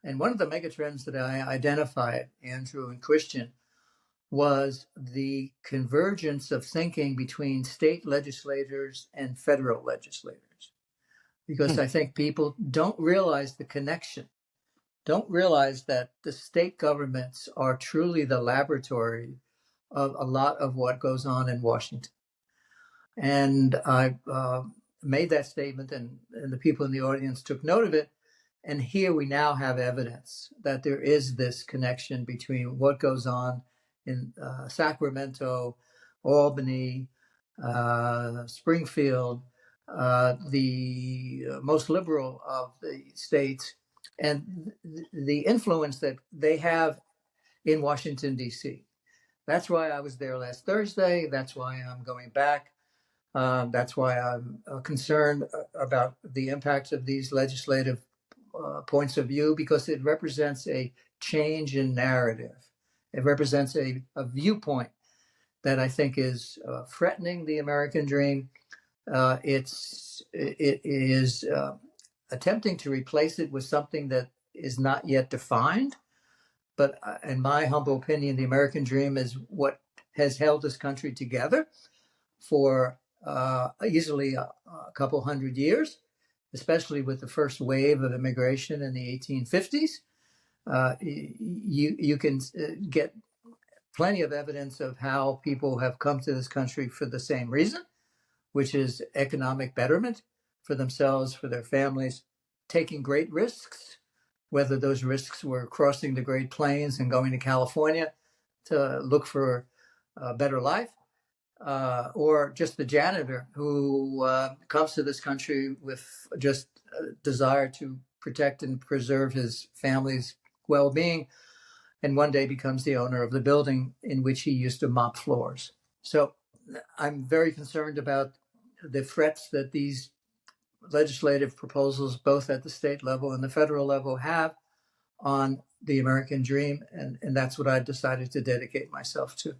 And one of the megatrends that I identified, Andrew and Christian, was the convergence of thinking between state legislators and federal legislators. Because I think people don't realize the connection, don't realize that the state governments are truly the laboratory of a lot of what goes on in Washington. And I made that statement, and the people in the audience took note of it. And here we now have evidence that there is this connection between what goes on in Sacramento, Albany, Springfield, the most liberal of the states, and the influence that they have in Washington, D.C. That's why I was there last Thursday. That's why I'm going back. That's why I'm concerned about the impacts of these legislative points of view, because it represents a change in narrative. It represents a viewpoint that I think is threatening the American dream. It is attempting to replace it with something that is not yet defined. But in my humble opinion, the American dream is what has held this country together for easily a couple hundred years, especially with the first wave of immigration in the 1850s. You can get plenty of evidence of how people have come to this country for the same reason, which is economic betterment for themselves, for their families, taking great risks, whether those risks were crossing the Great Plains and going to California to look for a better life, or just the janitor who comes to this country with just a desire to protect and preserve his family's well-being, and one day becomes the owner of the building in which he used to mop floors. So I'm very concerned about the threats that these legislative proposals, both at the state level and the federal level, have on the American dream. And that's what I decided to dedicate myself to.